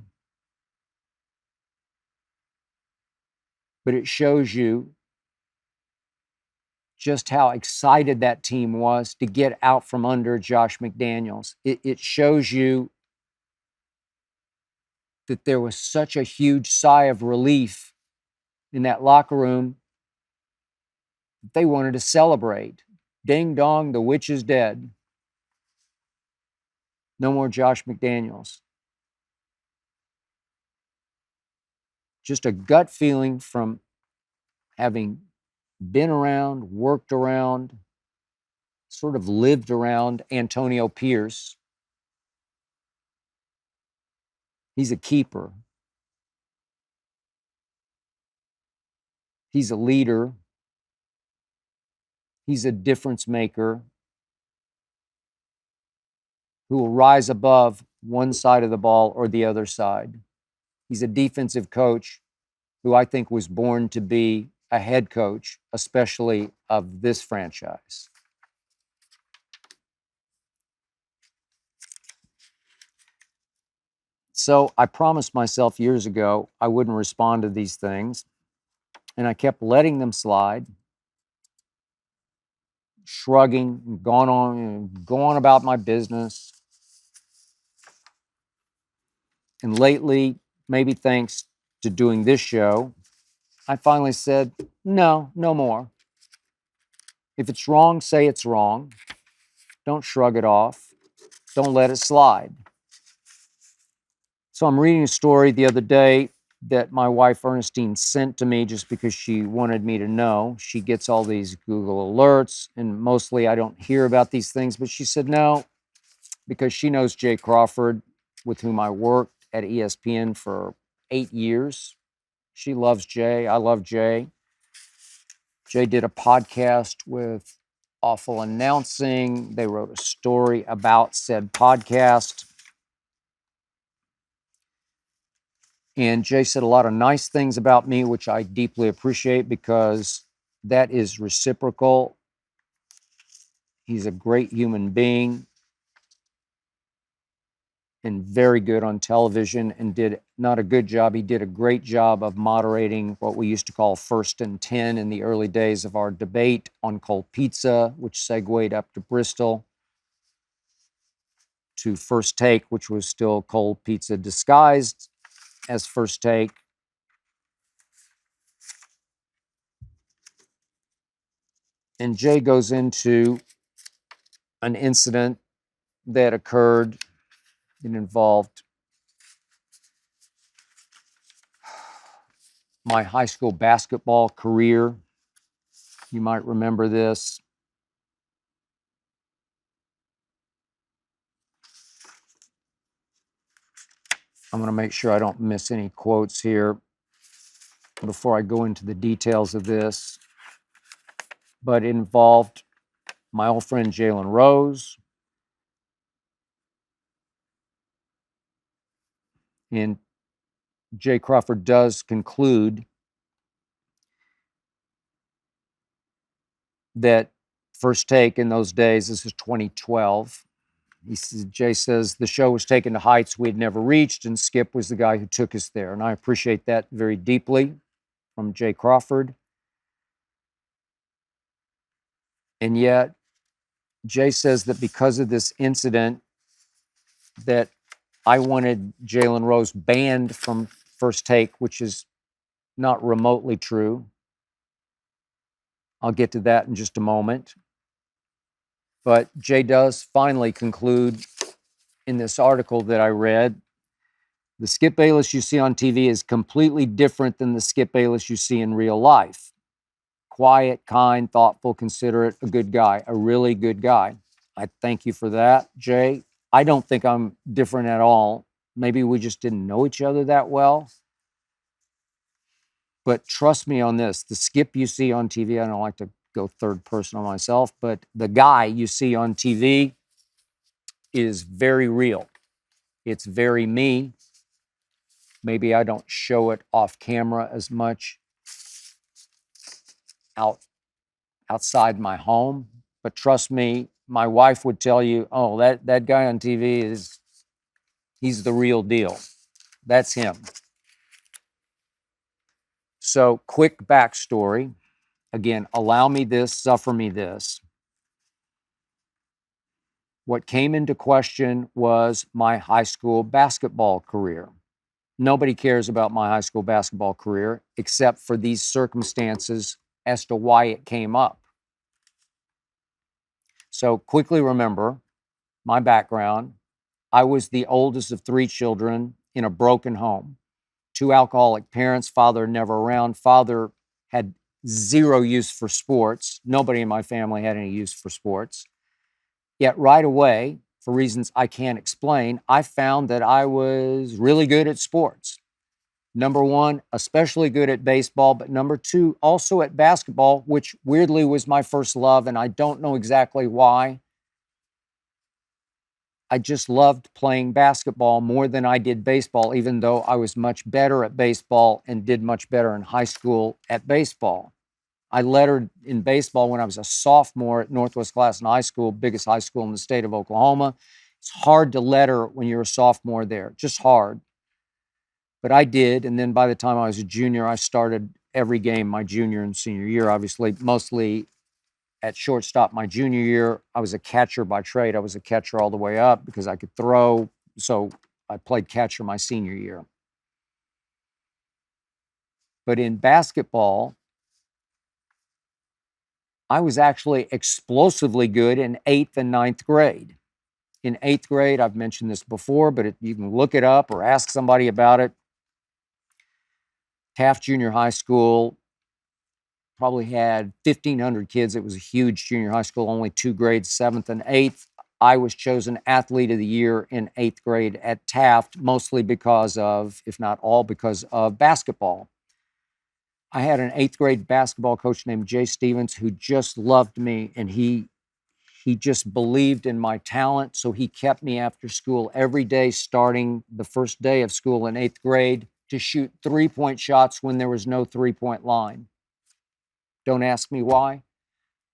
But it shows you just how excited that team was to get out from under Josh McDaniels. It shows you that there was such a huge sigh of relief in that locker room that they wanted to celebrate. Ding dong, the witch is dead. No more Josh McDaniels. Just a gut feeling from having been around, worked around, sort of lived around Antonio Pierce. He's a keeper. He's a leader. He's a difference maker who will rise above one side of the ball or the other side. He's a defensive coach who I think was born to be a head coach, especially of this franchise. So I promised myself years ago I wouldn't respond to these things, and I kept letting them slide, shrugging, going on about my business. And lately, maybe thanks to doing this show, I finally said, no more. If it's wrong, say it's wrong. Don't shrug it off. Don't let it slide. So I'm reading a story the other day that my wife Ernestine sent to me just because she wanted me to know. She gets all these Google alerts, and mostly I don't hear about these things, but she said no, because she knows Jay Crawford, with whom I worked at ESPN for 8 years. She loves Jay. I love Jay. Jay did a podcast with Awful Announcing. They wrote a story about said podcast. And Jay said a lot of nice things about me, which I deeply appreciate because that is reciprocal. He's a great human being and very good on television, and did not a good job. He did a great job of moderating what we used to call First and 10 in the early days of our debate on cold pizza, which segued up to Bristol, to First Take, which was still cold pizza disguised as First Take. And Jay goes into an incident that occurred. It involved my high school basketball career. You might remember this. I'm going to make sure I don't miss any quotes here before I go into the details of this. But it involved my old friend Jalen Rose. And Jay Crawford does conclude that First Take in those days, this is 2012, Jay says, the show was taken to heights we had never reached, and Skip was the guy who took us there. And I appreciate that very deeply from Jay Crawford. And yet, Jay says that because of this incident, that I wanted Jalen Rose banned from First Take, which is not remotely true. I'll get to that in just a moment. But Jay does finally conclude in this article that I read, the Skip Bayless you see on TV is completely different than the Skip Bayless you see in real life. Quiet, kind, thoughtful, considerate, a good guy, a really good guy. I thank you for that, Jay. I don't think I'm different at all. Maybe we just didn't know each other that well. But trust me on this, the Skip you see on TV, I don't like to go third person on myself, but the guy you see on TV is very real. It's very me. Maybe I don't show it off camera as much outside my home, but trust me, my wife would tell you, oh, that guy on TV he's the real deal. That's him. So, quick backstory. Again, allow me this, suffer me this. What came into question was my high school basketball career. Nobody cares about my high school basketball career except for these circumstances as to why it came up. So quickly remember my background. I was the oldest of 3 children in a broken home. 2 alcoholic parents, father never around. Father had zero use for sports. Nobody in my family had any use for sports. Yet right away, for reasons I can't explain, I found that I was really good at sports. Number 1, especially good at baseball, but number 2, also at basketball, which weirdly was my first love, and I don't know exactly why. I just loved playing basketball more than I did baseball, even though I was much better at baseball and did much better in high school at baseball. I lettered in baseball when I was a sophomore at Northwest Classen High School, biggest high school in the state of Oklahoma. It's hard to letter when you're a sophomore there, just hard. But I did, and then by the time I was a junior, I started every game my junior and senior year, obviously, mostly at shortstop my junior year. I was a catcher by trade. I was a catcher all the way up because I could throw, so I played catcher my senior year. But in basketball, I was actually explosively good in 8th and 9th grade. In 8th grade, I've mentioned this before, but you can look it up or ask somebody about it. Taft Junior High School probably had 1,500 kids. It was a huge junior high school, only 2 grades, 7th and 8th. I was chosen Athlete of the Year in 8th grade at Taft, mostly because of, if not all, because of basketball. I had an 8th grade basketball coach named Jay Stevens who just loved me, and he just believed in my talent, so he kept me after school every day starting the first day of school in 8th grade to shoot 3-point shots when there was no 3-point line. Don't ask me why,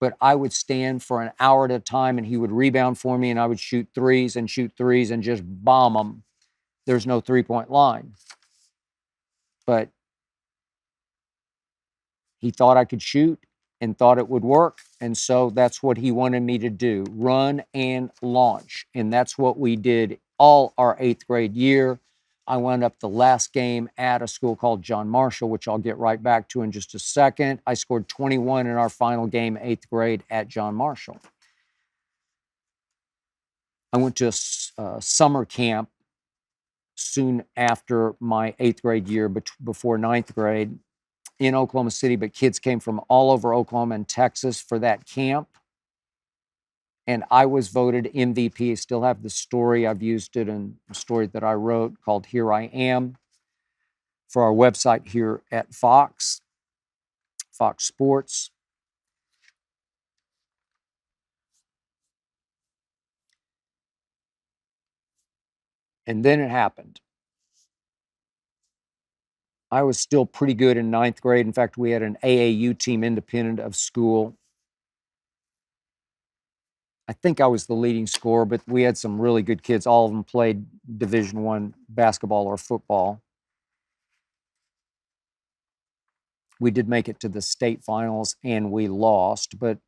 but I would stand for an hour at a time and he would rebound for me and I would shoot threes and just bomb them. There's no 3-point line. But he thought I could shoot and thought it would work. And so that's what he wanted me to do, run and launch. And that's what we did all our 8th grade year. I wound up the last game at a school called John Marshall, which I'll get right back to in just a second. I scored 21 in our final game, 8th grade at John Marshall. I went to a summer camp soon after my 8th grade year, before 9th grade, in Oklahoma City, but kids came from all over Oklahoma and Texas for that camp. and I was voted MVP. I still have the story. I've used it in a story that I wrote called Here I Am for our website here at Fox Sports. And then it happened. I was still pretty good in ninth grade. In fact, we had an AAU team independent of school. I think I was the leading scorer, but we had some really good kids. All of them played Division I basketball or football. We did make it to the state finals and we lost, but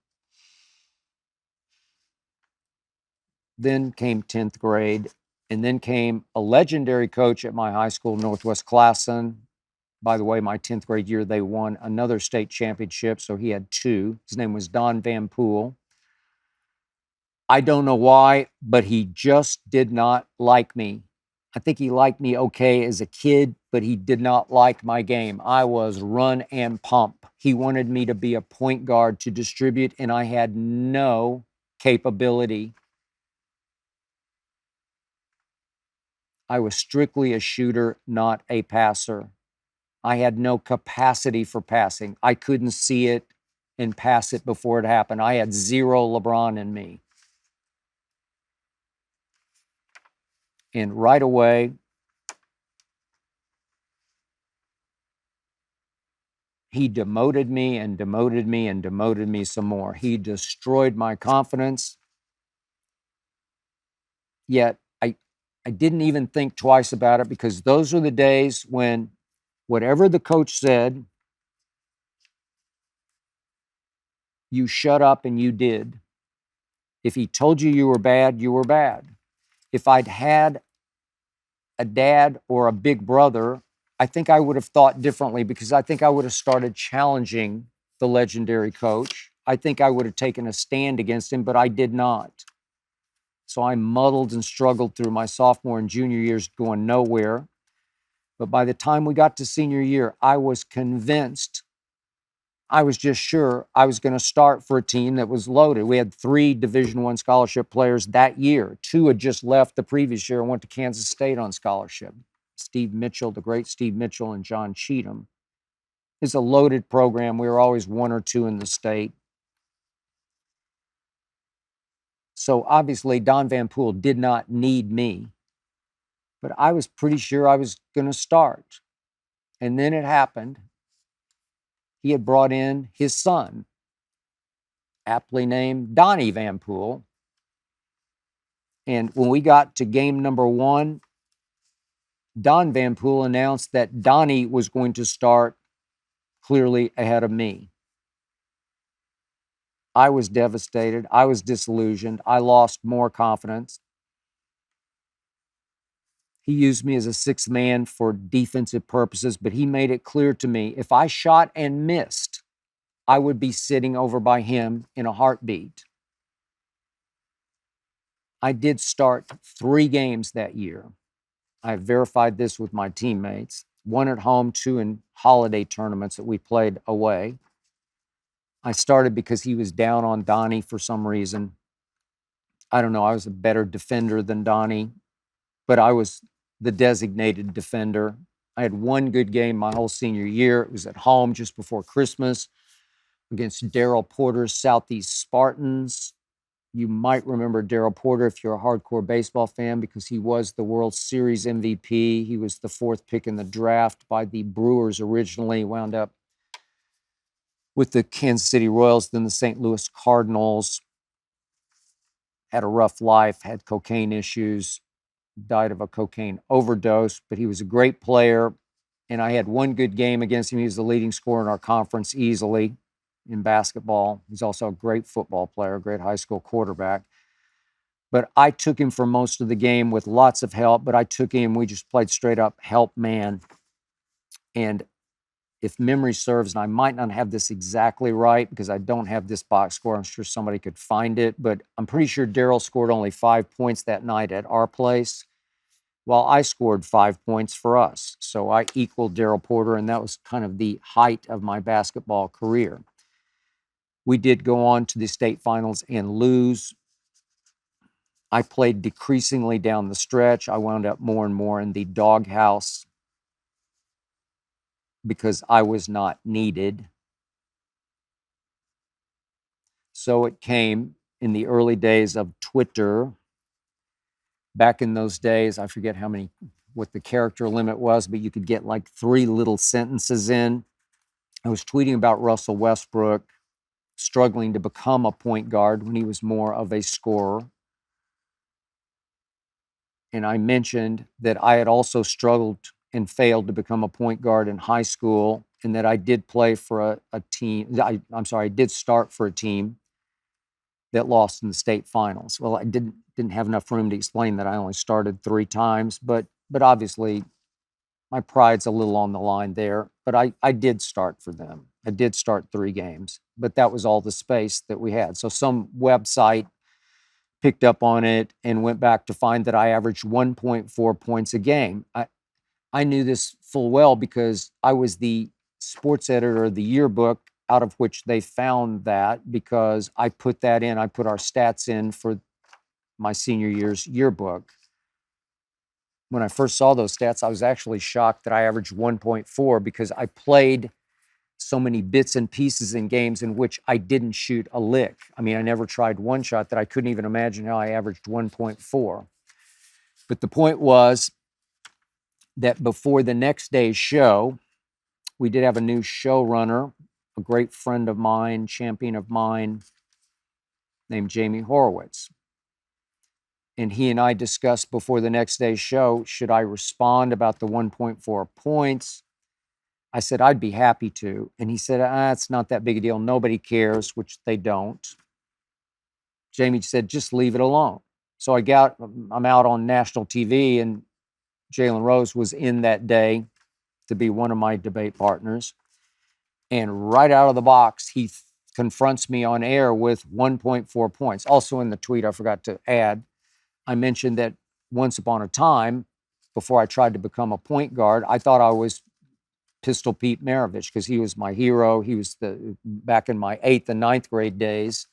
then came 10th grade, and then came a legendary coach at my high school, Northwest Classen. By the way, my 10th grade year, they won another state championship, so he had two. His name was Don Van Poel. I don't know why, but he just did not like me. I think he liked me okay as a kid, but he did not like my game. I was run and pump. He wanted me to be a point guard to distribute, and I had no capability. I was strictly a shooter, not a passer. I had no capacity for passing. I couldn't see it and pass it before it happened. I had zero LeBron in me. And right away, he demoted me and demoted me and demoted me some more. He destroyed my confidence. Yet I didn't even think twice about it, because those are the days when whatever the coach said, you shut up and you did. If he told you you were bad, you were bad. If I'd had a dad or a big brother, I think I would have thought differently, because I think I would have started challenging the legendary coach. I think I would have taken a stand against him, but I did not. So I muddled and struggled through my sophomore and junior years, going nowhere. But by the time we got to senior year, I was convinced, I was just sure I was going to start for a team that was loaded. We had 3 Division I scholarship players that year. 2 had just left the previous year and went to Kansas State on scholarship. Steve Mitchell, the great Steve Mitchell, and John Cheatham. It's a loaded program. We were always 1 or 2 in the state. So obviously, Don Van Poel did not need me, but I was pretty sure I was going to start. And then it happened. He had brought in his son, aptly named Donnie Van Poel. And when we got to game number 1, Don Van Poel announced that Donnie was going to start clearly ahead of me. I was devastated. I was disillusioned. I lost more confidence. He used me as a 6th man for defensive purposes, but he made it clear to me if I shot and missed, I would be sitting over by him in a heartbeat. I did start 3 games that year. I verified this with my teammates. 1 at home, 2 in holiday tournaments that we played away. I started because he was down on Donnie for some reason. I don't know. I was a better defender than Donnie, but I was the designated defender. I had 1 good game my whole senior year. It was at home just before Christmas against Daryl Porter's Southeast Spartans. You might remember Daryl Porter if you're a hardcore baseball fan, because he was the World Series MVP. He was the 4th pick in the draft by the Brewers originally, wound up with the Kansas City Royals, then the St. Louis Cardinals. Had a rough life, had cocaine issues, died of a cocaine overdose, but he was a great player. And I had 1 good game against him. He was the leading scorer in our conference easily in basketball. He's also a great football player, great high school quarterback. But I took him for most of the game with lots of help, but I took him, we just played straight up help man. And if memory serves, and I might not have this exactly right because I don't have this box score, I'm sure somebody could find it, but I'm pretty sure Daryl scored only 5 points that night at our place, while I scored 5 points for us. So I equaled Daryl Porter, and that was kind of the height of my basketball career. We did go on to the state finals and lose. I played decreasingly down the stretch. I wound up more and more in the doghouse because I was not needed. So it came in the early days of Twitter. Back in those days, I forget what the character limit was, but you could get like 3 little sentences in. I was tweeting about Russell Westbrook struggling to become a point guard when he was more of a scorer. And I mentioned that I had also struggled and failed to become a point guard in high school, and that I did play for a team. I did start for a team that lost in the state finals. Well, I didn't have enough room to explain that I only started 3 times, but obviously my pride's a little on the line there. But I did start for them. I did start 3 games, but that was all the space that we had. So some website picked up on it and went back to find that I averaged 1.4 points a game. I knew this full well because I was the sports editor of the yearbook, out of which they found that because I put that in. I put our stats in for my senior year's yearbook. When I first saw those stats, I was actually shocked that I averaged 1.4 because I played so many bits and pieces in games in which I didn't shoot a lick. I mean, I never tried one shot that I couldn't even imagine how I averaged 1.4. But the point was that before the next day's show, we did have a new showrunner, a great friend of mine, champion of mine, named Jamie Horowitz. And he and I discussed before the next day's show, should I respond about the 1.4 points? I said, I'd be happy to. And he said, it's not that big a deal. Nobody cares, which they don't. Jamie said, just leave it alone. So I'm out on national TV, and Jalen Rose was in that day to be one of my debate partners. And right out of the box, he confronts me on air with 1.4 points. Also in the tweet, I forgot to add, I mentioned that once upon a time, before I tried to become a point guard, I thought I was Pistol Pete Maravich because he was my hero. He was back in my 8th and 9th grade days,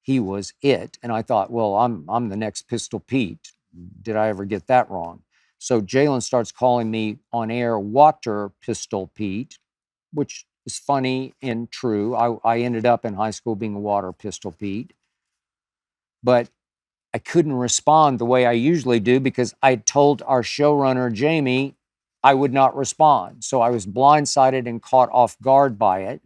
he was it. And I thought, well, I'm the next Pistol Pete. Did I ever get that wrong? So Jalen starts calling me on air Water Pistol Pete, which is funny and true. I ended up in high school being a Water Pistol Pete. But I couldn't respond the way I usually do because I told our showrunner, Jamie, I would not respond. So I was blindsided and caught off guard by it.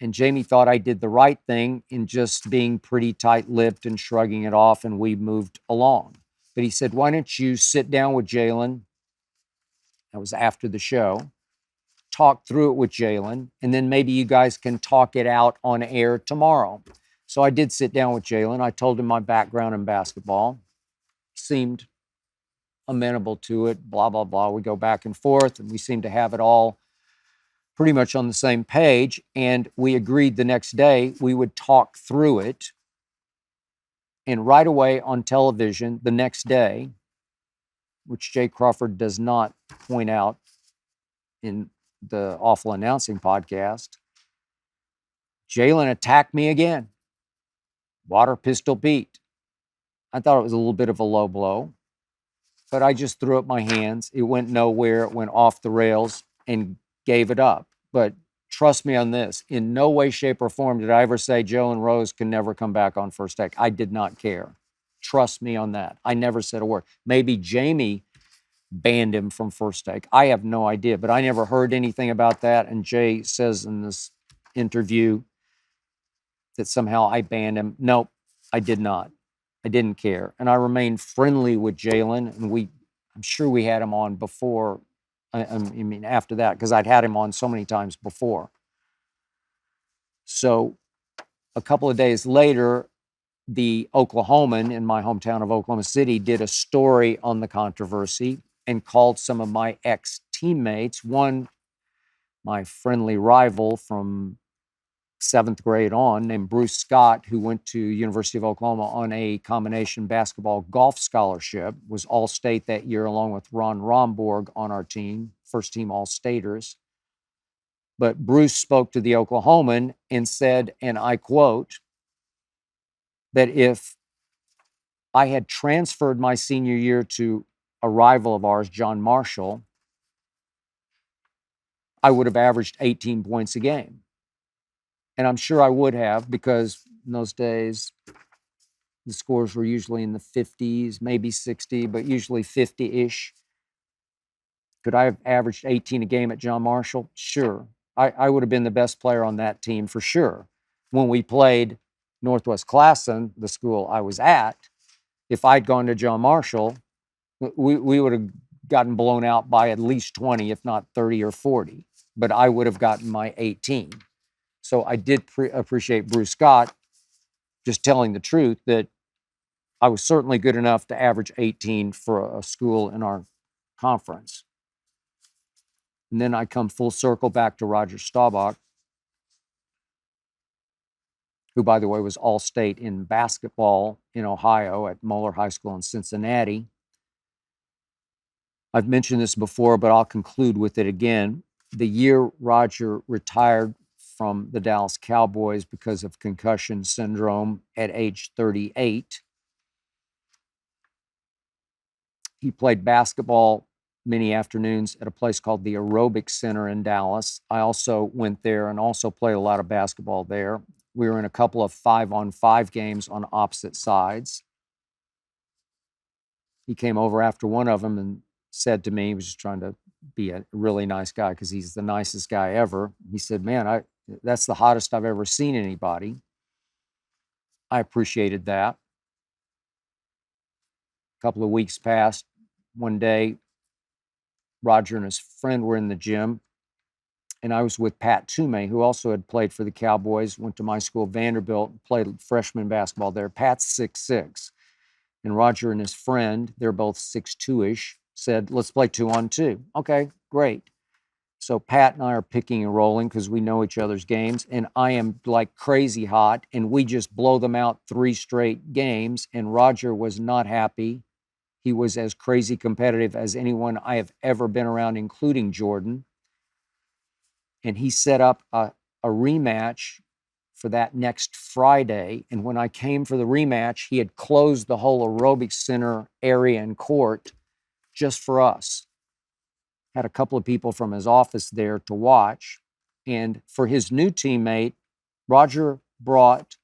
And Jamie thought I did the right thing in just being pretty tight-lipped and shrugging it off, and we moved along. But he said, why don't you sit down with Jalen? That was after the show. Talk through it with Jalen, and then maybe you guys can talk it out on air tomorrow. So I did sit down with Jalen. I told him my background in basketball. He seemed amenable to it, blah, blah, blah. We go back and forth, and we seem to have it all pretty much on the same page. And we agreed the next day we would talk through it. And right away on television the next day, which Jay Crawford does not point out in the Awful Announcing podcast, Jalen attacked me again. Water Pistol Pete. I thought it was a little bit of a low blow, but I just threw up my hands. It went nowhere. It went off the rails and gave it up. But trust me on this, in no way, shape, or form did I ever say Jalen Rose can never come back on First Take. I did not care. Trust me on that. I never said a word. Maybe Jamie banned him from First Take. I have no idea, but I never heard anything about that. And Jay says in this interview that somehow I banned him. Nope, I did not. I didn't care. And I remained friendly with Jalen, and I'm sure we had him on before, after that, because I'd had him on so many times before. So a couple of days later, the Oklahoman in my hometown of Oklahoma City did a story on the controversy and called some of my ex-teammates, one, my friendly rival from 7th grade on, named Bruce Scott, who went to University of Oklahoma on a combination basketball golf scholarship, was All-State that year along with Ron Romborg on our team, first team All-Staters. But Bruce spoke to the Oklahoman and said, and I quote, that if I had transferred my senior year to a rival of ours, John Marshall, I would have averaged 18 points a game. And I'm sure I would have, because in those days, the scores were usually in the 50s, maybe 60, but usually 50-ish. Could I have averaged 18 a game at John Marshall? Sure. I would have been the best player on that team for sure. When we played Northwest Classen, the school I was at, if I'd gone to John Marshall, we would have gotten blown out by at least 20, if not 30 or 40. But I would have gotten my 18. So I did appreciate Bruce Scott just telling the truth that I was certainly good enough to average 18 for a school in our conference. And then I come full circle back to Roger Staubach, who, by the way, was all-state in basketball in Ohio at Moeller High School in Cincinnati. I've mentioned this before, but I'll conclude with it again. The year Roger retired from the Dallas Cowboys because of concussion syndrome at age 38, he played basketball many afternoons at a place called the Aerobic Center in Dallas. I also went there and also played a lot of basketball there. We were in a couple of 5-on-5 games on opposite sides. He came over after one of them and said to me, he was just trying to be a really nice guy because he's the nicest guy ever. He said, man, that's the hottest I've ever seen anybody. I appreciated that. A couple of weeks passed. One day, Roger and his friend were in the gym, and I was with Pat Toomey, who also had played for the Cowboys, went to my school, Vanderbilt, played freshman basketball there. Pat's 6'6", and Roger and his friend, they're both 6'2"-ish, said, let's play 2-on-2. Okay, great. So Pat and I are picking and rolling because we know each other's games, and I am like crazy hot, and we just blow them out 3 straight games, and Roger was not happy. He was as crazy competitive as anyone I have ever been around, including Jordan. And he set up a rematch for that next Friday. And when I came for the rematch, he had closed the whole aerobics center area and court just for us. Had a couple of people from his office there to watch. And for his new teammate, Roger brought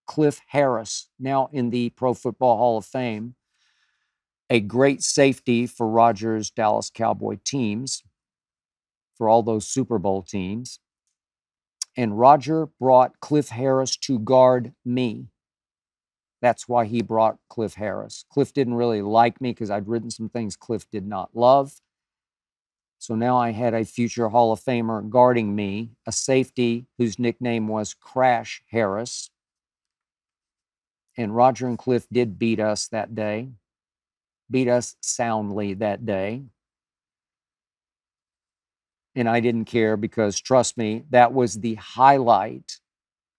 Cliff Harris, now in the Pro Football Hall of Fame, a great safety for Roger's Dallas Cowboy teams, for all those Super Bowl teams. And Roger brought Cliff Harris to guard me. That's why he brought Cliff Harris. Cliff didn't really like me because I'd written some things Cliff did not love. So now I had a future Hall of Famer guarding me, a safety whose nickname was Crash Harris. And Roger and Cliff did beat us that day, beat us soundly that day. And I didn't care because, trust me, that was the highlight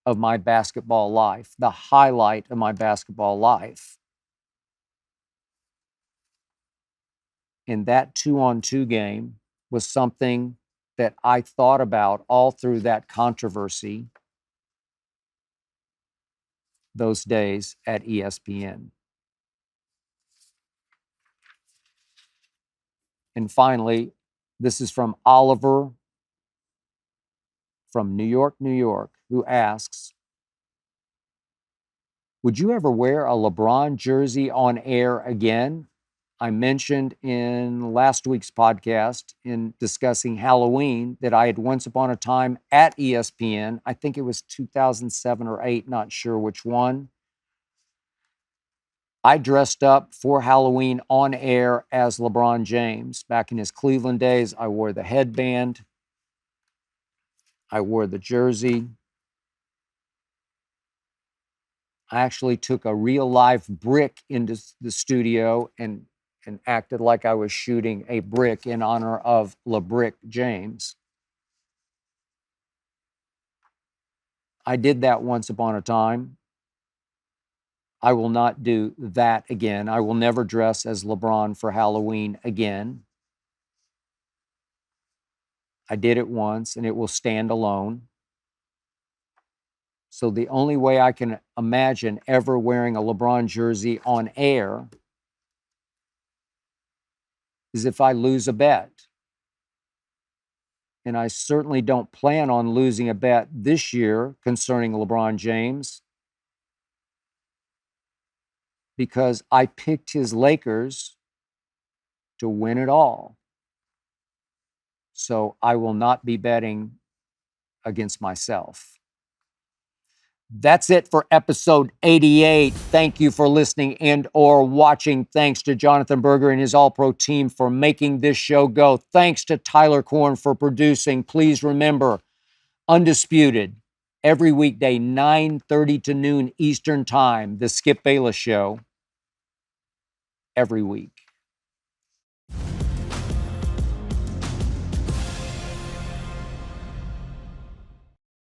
of my basketball life, the highlight of my basketball life. And that 2-on-2 game was something that I thought about all through that controversy those days at ESPN. And finally, this is from Oliver from New York, New York, who asks, would you ever wear a LeBron jersey on air again? I mentioned in last week's podcast in discussing Halloween that I had once upon a time at ESPN, I think it was 2007 or 8, not sure which one, I dressed up for Halloween on air as LeBron James. Back in his Cleveland days, I wore the headband, I wore the jersey. I actually took a real live brick into the studio and acted like I was shooting a brick in honor of LeBrick James. I did that once upon a time. I will not do that again. I will never dress as LeBron for Halloween again. I did it once, and it will stand alone. So the only way I can imagine ever wearing a LeBron jersey on air is if I lose a bet. And I certainly don't plan on losing a bet this year concerning LeBron James, because I picked his Lakers to win it all. So I will not be betting against myself. That's it for episode 88. Thank you for listening and or watching. Thanks to Jonathan Berger and his All-Pro team for making this show go. Thanks to Tyler Korn for producing. Please remember, Undisputed, every weekday, 9:30 to noon Eastern Time, the Skip Bayless Show, every week.